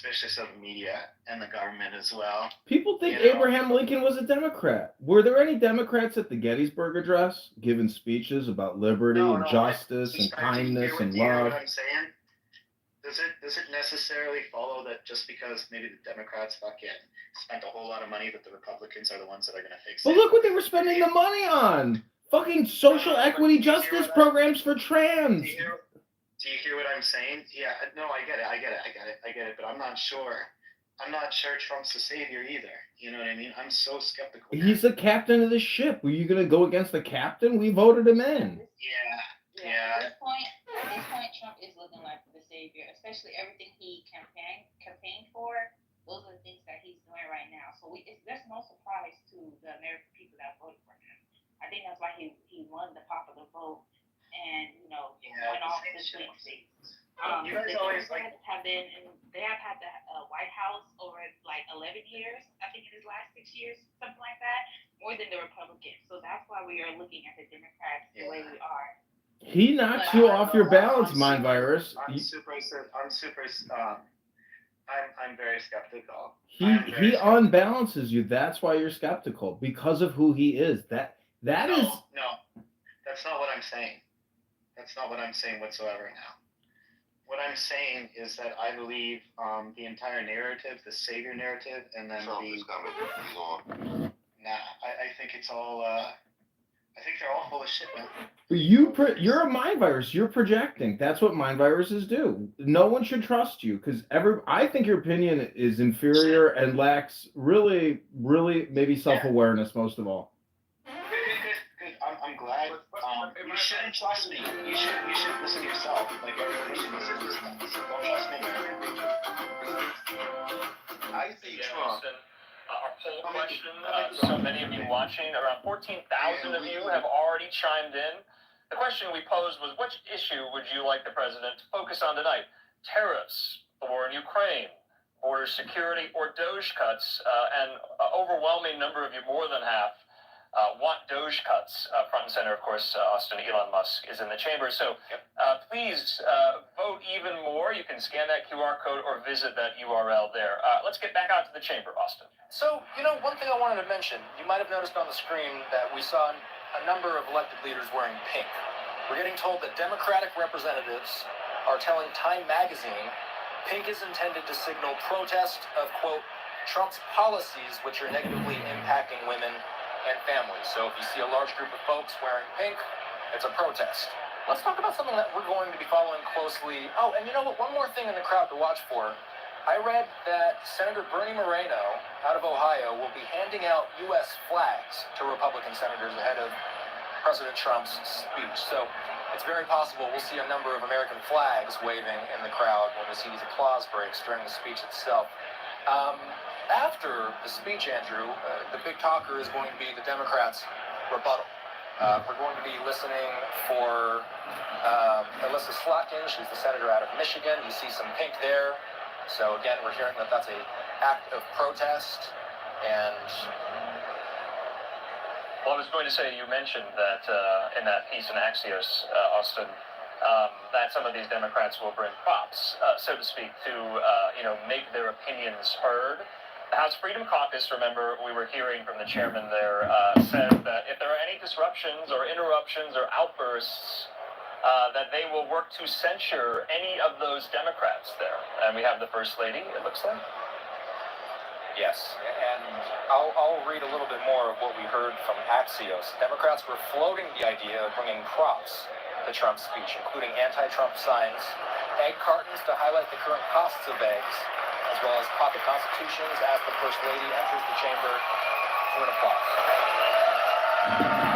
suspicious of the media and the government as well. People think Abraham Lincoln was a Democrat. Were there any Democrats at the Gettysburg Address giving speeches about liberty and justice and kindness and love? Do you hear what I'm saying? Does it necessarily follow that just because maybe the Democrats fucking spent a whole lot of money that the Republicans are the ones that are going to fix it? But look what they were spending the money on. Fucking social equity justice programs for trans. Do you hear what I'm saying? Yeah, no, I get it. But I'm not sure Trump's the savior either. You know what I mean? I'm so skeptical. He's the captain of the ship. Were you going to go against the captain? We voted him in. Yeah. At this point, Trump is looking like the savior, especially everything he campaigned for. Those are the things that he's doing right now. So there's no surprise to the American people that voted for him. I think that's why he won the popular vote and went off the swing states. You guys always they have had the White House over like 11 years. I think in his last 6 years, something like that, more than the Republicans. So that's why we are looking at the Democrats the way we are. He knocks you off your balance, Mind Virus. I'm very skeptical. He unbalances you. That's why you're skeptical, because of who he is. No, that's not what I'm saying. That's not what I'm saying whatsoever now. What I'm saying is that I believe the entire narrative, the savior narrative, and then Trump is coming too long. I think it's all. I think they're all full of shit, man. You're a Mind Virus. You're projecting. That's what Mind Viruses do. No one should trust you because I think your opinion is inferior and lacks really maybe self-awareness most of all. Good. I'm glad. You shouldn't trust me. You should listen to yourself. Like everybody should listen to yourself. Don't trust me. I see Trump. Our poll question, so many of you watching, around 14,000 of you have already chimed in. The question we posed was, which issue would you like the president to focus on tonight? Tariffs, the war in Ukraine, border security, or DOGE cuts? And an overwhelming number of you, more than half, want DOGE cuts. Front and center, of course, Austin, Elon Musk is in the chamber. So please vote even more. You can scan that QR code or visit that URL there. Let's get back out to the chamber, Austin. So, one thing I wanted to mention, you might have noticed on the screen that we saw a number of elected leaders wearing pink. We're getting told that Democratic representatives are telling Time magazine pink is intended to signal protest of, quote, Trump's policies which are negatively impacting women and families. So if you see a large group of folks wearing pink, it's a protest. Let's talk about something that we're going to be following closely. Oh, and you know what? One more thing in the crowd to watch for. I read that Senator Bernie Moreno out of Ohio will be handing out U.S. flags to Republican senators ahead of President Trump's speech. So it's very possible we'll see a number of American flags waving in the crowd when we see these applause breaks during the speech itself. After the speech, Andrew, the big talker is going to be the Democrats' rebuttal. We're going to be listening for Alyssa Slotkin. She's the senator out of Michigan. You see some pink there. So again, we're hearing that that's an act of protest. And well, I was going to say, you mentioned that in that piece in Axios, Austin, that some of these Democrats will bring props, so to speak, to make their opinions heard. The House Freedom Caucus, remember, we were hearing from the chairman there, said that if there are any disruptions or interruptions or outbursts, that they will work to censure any of those Democrats there. And we have the First Lady, it looks like. Yes, and I'll read a little bit more of what we heard from Axios. Democrats were floating the idea of bringing props to Trump's speech, including anti-Trump signs, egg cartons to highlight the current costs of eggs, as well as pocket constitutions as the First Lady enters the chamber for an applause.